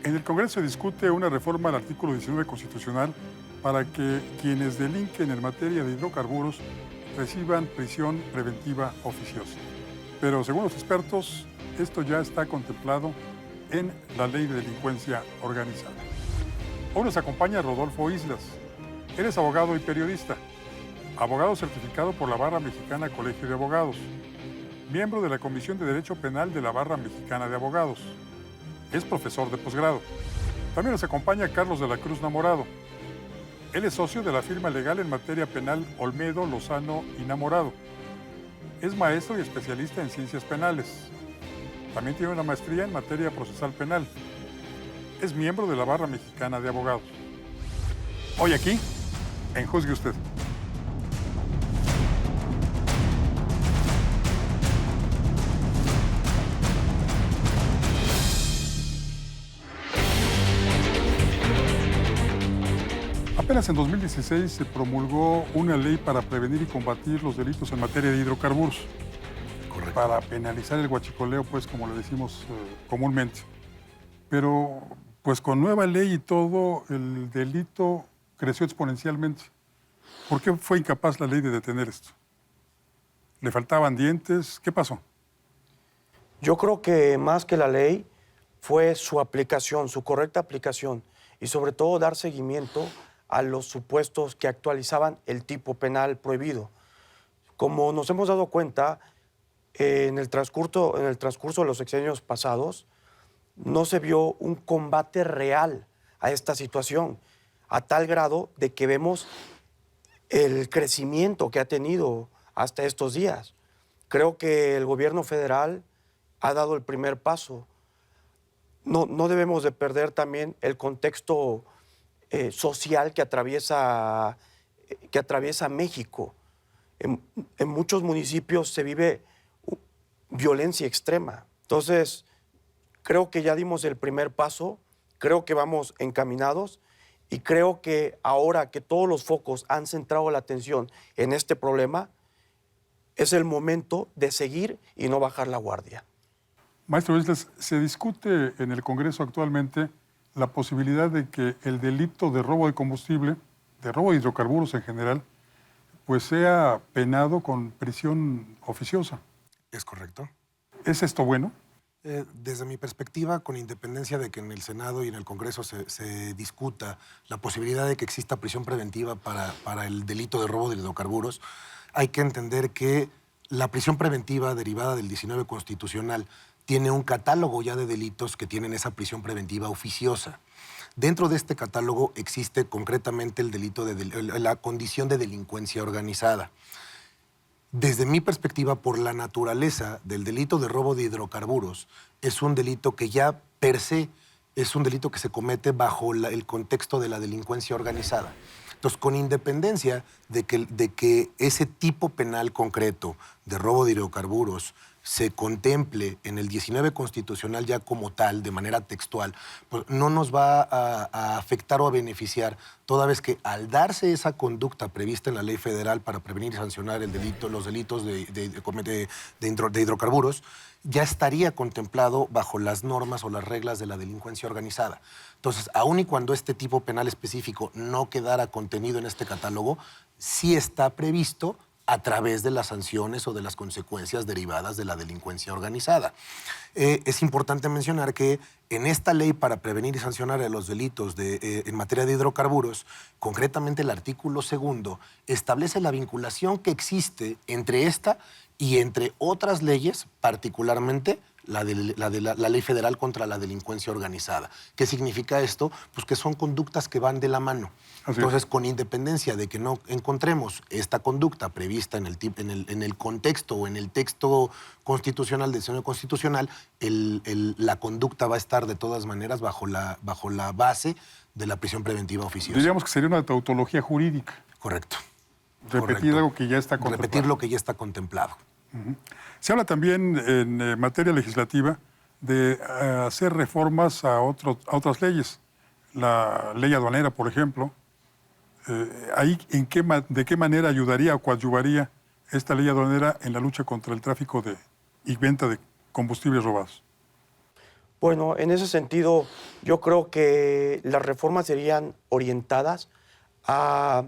En el Congreso se discute una reforma al artículo 19 constitucional para que quienes delinquen en materia de hidrocarburos reciban prisión preventiva oficiosa. Pero según los expertos, esto ya está contemplado en la Ley de Delincuencia Organizada. Hoy nos acompaña Rodolfo Islas. Él es abogado y periodista, abogado certificado por la Barra Mexicana Colegio de Abogados, miembro de la Comisión de Derecho Penal de la Barra Mexicana de Abogados. Es profesor de posgrado. También nos acompaña Carlos de la Cruz Namorado. Él es socio de la firma legal en materia penal Olmedo, Lozano y Namorado. Es maestro y especialista en ciencias penales. También tiene una maestría en materia procesal penal. Es miembro de la Barra Mexicana de Abogados. Hoy aquí, en Juzgue Usted. Apenas en 2016 se promulgó una ley para prevenir y combatir los delitos en materia de hidrocarburos. Correcto. Para penalizar el huachicoleo, pues, como le decimos comúnmente. Pero, pues, con nueva ley y todo, el delito creció exponencialmente. ¿Por qué fue incapaz la ley de detener esto? ¿Le faltaban dientes? ¿Qué pasó? Yo creo que más que la ley fue su aplicación, su correcta aplicación y sobre todo dar seguimiento a los supuestos que actualizaban el tipo penal prohibido. Como nos hemos dado cuenta, en el transcurso de los sexenios pasados, no se vio un combate real a esta situación, a tal grado de que vemos el crecimiento que ha tenido hasta estos días. Creo que el gobierno federal ha dado el primer paso. No debemos de perder también el contexto social que atraviesa México. En muchos municipios se vive violencia extrema. Entonces, creo que ya dimos el primer paso, creo que vamos encaminados y creo que ahora que todos los focos han centrado la atención en este problema, es el momento de seguir y no bajar la guardia. Maestro Islas, se discute en el Congreso actualmente la posibilidad de que el delito de robo de combustible, de robo de hidrocarburos en general, pues sea penado con prisión oficiosa. ¿Es correcto? ¿Es esto bueno? Desde mi perspectiva, con independencia de que en el Senado y en el Congreso se discuta la posibilidad de que exista prisión preventiva para el delito de robo de hidrocarburos, hay que entender que la prisión preventiva derivada del 19 constitucional tiene un catálogo ya de delitos que tienen esa prisión preventiva oficiosa. Dentro de este catálogo existe concretamente el delito la condición de delincuencia organizada. Desde mi perspectiva, por la naturaleza del delito de robo de hidrocarburos, es un delito que ya per se es un delito que se comete bajo el contexto de la delincuencia organizada. Entonces, con independencia de que ese tipo penal concreto de robo de hidrocarburos se contemple en el 19 constitucional ya como tal, de manera textual, pues no nos va a afectar o a beneficiar, toda vez que al darse esa conducta prevista en la ley federal para prevenir y sancionar los delitos de hidrocarburos, ya estaría contemplado bajo las normas o las reglas de la delincuencia organizada. Entonces, aun y cuando este tipo penal específico no quedara contenido en este catálogo, sí está previsto a través de las sanciones o de las consecuencias derivadas de la delincuencia organizada. Es importante mencionar que en esta ley para prevenir y sancionar los delitos en materia de hidrocarburos, concretamente el artículo 2 establece la vinculación que existe entre esta y entre otras leyes, particularmente la Ley Federal contra la Delincuencia Organizada. ¿Qué significa esto? Pues que son conductas que van de la mano. Entonces, con independencia de que no encontremos esta conducta prevista en el contexto o en el texto constitucional del Senado Constitucional, la conducta va a estar de todas maneras bajo la base de la prisión preventiva oficiosa. Diríamos que sería una tautología jurídica. Correcto. Repetir algo que ya está contemplado. Repetir lo que ya está contemplado. Se habla también en materia legislativa de hacer reformas a otras leyes. La ley aduanera, por ejemplo. Ahí, ¿de qué manera ayudaría o coadyuvaría esta ley aduanera en la lucha contra el tráfico y venta de combustibles robados? Bueno, en ese sentido, yo creo que las reformas serían orientadas a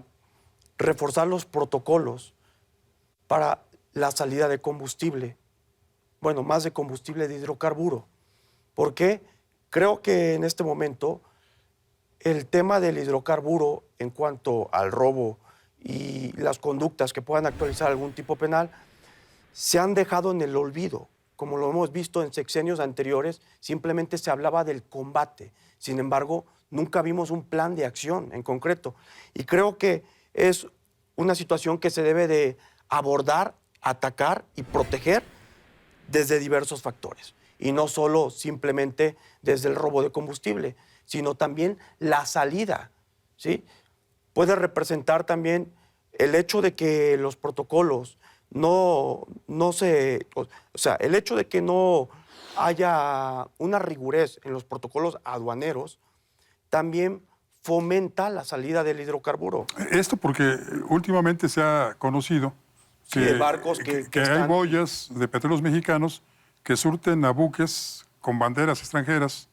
reforzar los protocolos para la salida de combustible. Bueno, más de combustible de hidrocarburo. ¿Por qué? Creo que en este momento el tema del hidrocarburo en cuanto al robo y las conductas que puedan actualizar algún tipo penal se han dejado en el olvido. Como lo hemos visto en sexenios anteriores, simplemente se hablaba del combate. Sin embargo, nunca vimos un plan de acción en concreto. Y creo que es una situación que se debe de abordar, atacar y proteger desde diversos factores. Y no solo simplemente desde el robo de combustible, sino también la salida, ¿sí? Puede representar también el hecho de que los protocolos no se... O sea, el hecho de que no haya una rigurez en los protocolos aduaneros también fomenta la salida del hidrocarburo. Esto porque últimamente se ha conocido Sí, de barcos que hay están... boyas de petróleos mexicanos que surten a buques con banderas extranjeras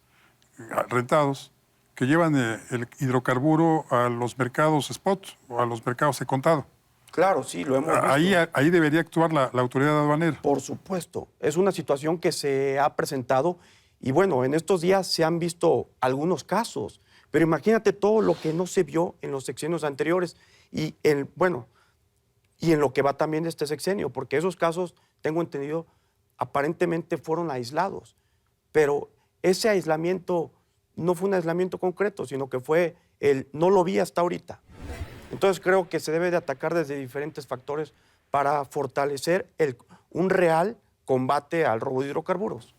rentados que llevan el hidrocarburo a los mercados spot o a los mercados de contado. Claro, sí, lo hemos visto. Ahí debería actuar la autoridad aduanera. Por supuesto, es una situación que se ha presentado y bueno, en estos días se han visto algunos casos, pero imagínate todo lo que no se vio en los sexenios anteriores y en lo que va también de este sexenio, porque esos casos, tengo entendido, aparentemente fueron aislados, pero ese aislamiento no fue un aislamiento concreto, sino que fue no lo vi hasta ahorita. Entonces creo que se debe de atacar desde diferentes factores para fortalecer un real combate al robo de hidrocarburos.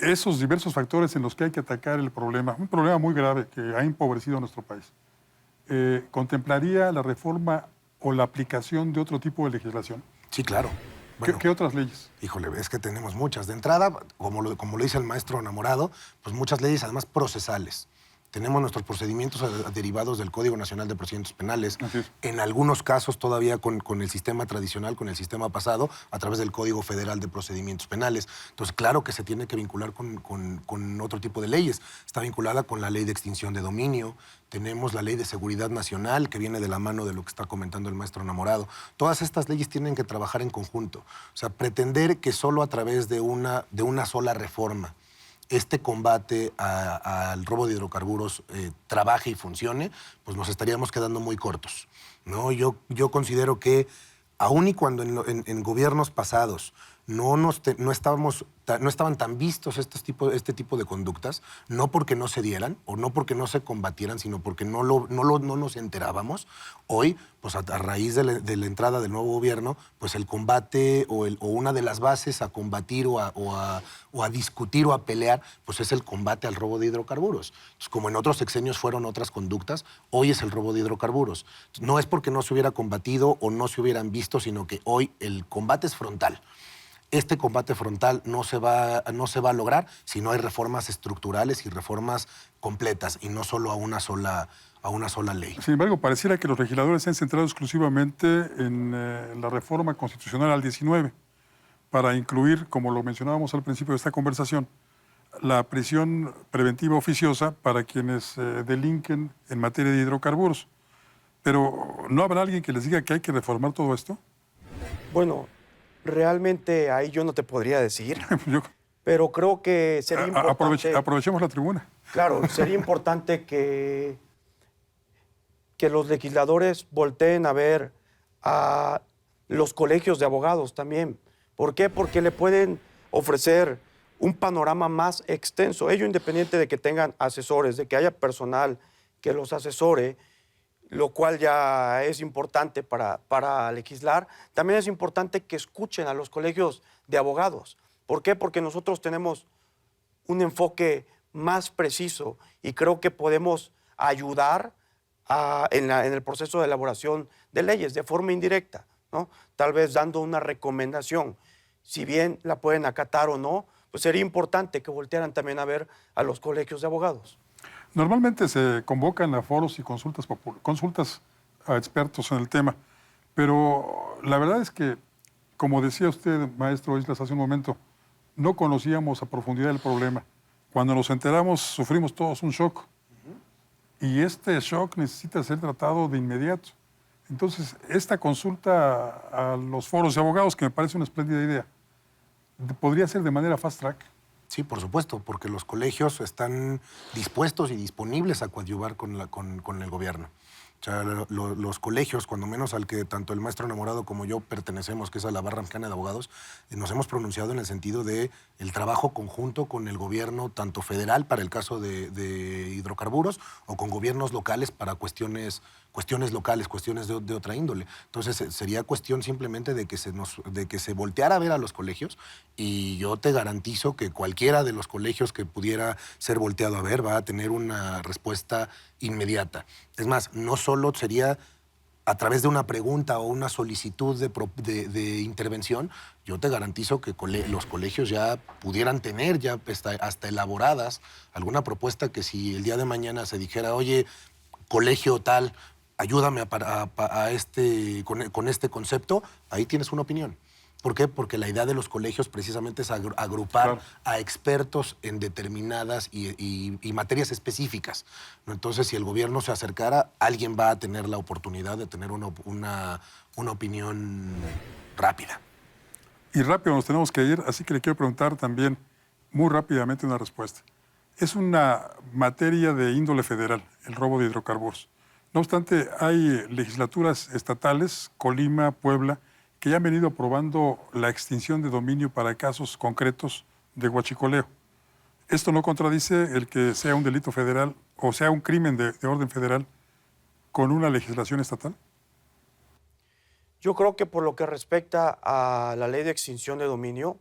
Esos diversos factores en los que hay que atacar el problema, un problema muy grave que ha empobrecido a nuestro país, ¿contemplaría la reforma o la aplicación de otro tipo de legislación? Sí, claro. Bueno, ¿Qué otras leyes? híjole, es que tenemos muchas. De entrada, como lo dice el maestro Enamorado, pues muchas leyes además procesales. Tenemos nuestros procedimientos derivados del Código Nacional de Procedimientos Penales. Así es. En algunos casos todavía con el sistema tradicional, con el sistema pasado, a través del Código Federal de Procedimientos Penales. Entonces, claro que se tiene que vincular con otro tipo de leyes. Está vinculada con la Ley de Extinción de Dominio. Tenemos la Ley de Seguridad Nacional, que viene de la mano de lo que está comentando el maestro Enamorado. Todas estas leyes tienen que trabajar en conjunto. O sea, pretender que solo a través de una sola reforma este combate al robo de hidrocarburos trabaje y funcione, pues nos estaríamos quedando muy cortos, ¿no? Yo considero que aun y cuando en gobiernos pasados no estaban tan vistos este tipo de conductas, no porque no se dieran o no porque no se combatieran, sino porque no nos enterábamos. Hoy, pues a raíz de la entrada del nuevo gobierno, pues el combate o una de las bases a combatir o a discutir o a pelear, pues es el combate al robo de hidrocarburos. Entonces, como en otros sexenios fueron otras conductas, hoy es el robo de hidrocarburos. No es porque no se hubiera combatido o no se hubieran visto, sino que hoy el combate es frontal. Este combate frontal no se va a lograr si no hay reformas estructurales y reformas completas y no solo a una sola ley. Sin embargo, pareciera que los legisladores se han centrado exclusivamente en la reforma constitucional al 19 para incluir, como lo mencionábamos al principio de esta conversación, la prisión preventiva oficiosa para quienes delinquen en materia de hidrocarburos. Pero, ¿no habrá alguien que les diga que hay que reformar todo esto? Bueno, realmente ahí yo no te podría decir, pero creo que sería importante... Aprovechemos la tribuna. Claro, sería importante que los legisladores volteen a ver a los colegios de abogados también. ¿Por qué? Porque le pueden ofrecer un panorama más extenso. Ello independiente de que tengan asesores, de que haya personal que los asesore, lo cual ya es importante para legislar. También es importante que escuchen a los colegios de abogados. ¿Por qué? Porque nosotros tenemos un enfoque más preciso y creo que podemos ayudar en el proceso de elaboración de leyes de forma indirecta, ¿no? Tal vez dando una recomendación. Si bien la pueden acatar o no, pues sería importante que voltearan también a ver a los colegios de abogados. Normalmente se convocan a foros y consultas a expertos en el tema, pero la verdad es que, como decía usted, maestro Islas, hace un momento, no conocíamos a profundidad el problema. Cuando nos enteramos, sufrimos todos un shock. Y este shock necesita ser tratado de inmediato. Entonces, esta consulta a los foros de abogados, que me parece una espléndida idea, ¿podría ser de manera fast track? Sí, por supuesto, porque los colegios están dispuestos y disponibles a coadyuvar con el gobierno. O sea, los colegios, cuando menos al que tanto el maestro enamorado como yo pertenecemos, que es a la Barra Mexicana de Abogados, nos hemos pronunciado en el sentido de el trabajo conjunto con el gobierno, tanto federal para el caso de hidrocarburos, o con gobiernos locales para cuestiones locales, cuestiones de otra índole. Entonces, sería cuestión simplemente de que se volteara a ver a los colegios, y yo te garantizo que cualquiera de los colegios que pudiera ser volteado a ver va a tener una respuesta inmediata. Es más, no solo sería a través de una pregunta o una solicitud de intervención, yo te garantizo que los colegios ya pudieran tener ya hasta elaboradas alguna propuesta que si el día de mañana se dijera, oye, colegio tal, ayúdame con este concepto, ahí tienes una opinión. ¿Por qué? Porque la idea de los colegios precisamente es agrupar a expertos en determinadas y materias específicas, ¿no? Entonces, si el gobierno se acercara, alguien va a tener la oportunidad de tener una opinión rápida. Y rápido nos tenemos que ir, así que le quiero preguntar también muy rápidamente una respuesta. Es una materia de índole federal, el robo de hidrocarburos. No obstante, hay legislaturas estatales, Colima, Puebla, que ya han venido aprobando la extinción de dominio para casos concretos de huachicoleo. ¿Esto no contradice el que sea un delito federal o sea un crimen de orden federal con una legislación estatal? Yo creo que por lo que respecta a la ley de extinción de dominio,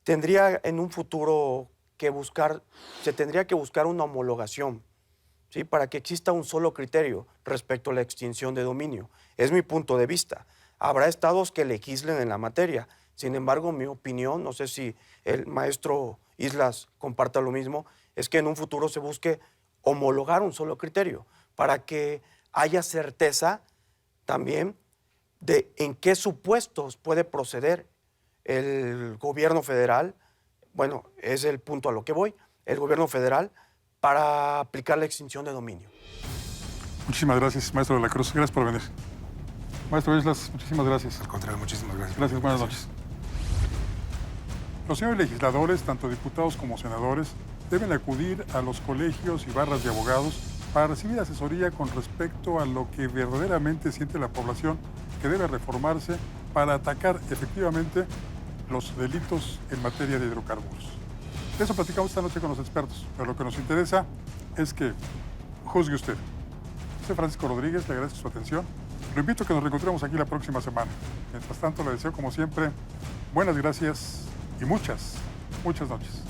tendría en un futuro se tendría que buscar una homologación, ¿sí? Para que exista un solo criterio respecto a la extinción de dominio. Es mi punto de vista. Habrá estados que legislen en la materia. Sin embargo, mi opinión, no sé si el maestro Islas comparta lo mismo, es que en un futuro se busque homologar un solo criterio para que haya certeza también de en qué supuestos puede proceder el gobierno federal, bueno, es el punto a lo que voy, el gobierno federal para aplicar la extinción de dominio. Muchísimas gracias, maestro de la Cruz. Gracias por venir. Maestro Islas, muchísimas gracias. Al contrario, muchísimas gracias. Gracias, buenas noches. Los señores legisladores, tanto diputados como senadores, deben acudir a los colegios y barras de abogados para recibir asesoría con respecto a lo que verdaderamente siente la población que debe reformarse para atacar efectivamente los delitos en materia de hidrocarburos. De eso platicamos esta noche con los expertos, pero lo que nos interesa es que juzgue usted. Soy Francisco Rodríguez, le agradezco su atención. Lo invito a que nos reencontremos aquí la próxima semana. Mientras tanto, le deseo, como siempre, buenas gracias y muchas noches.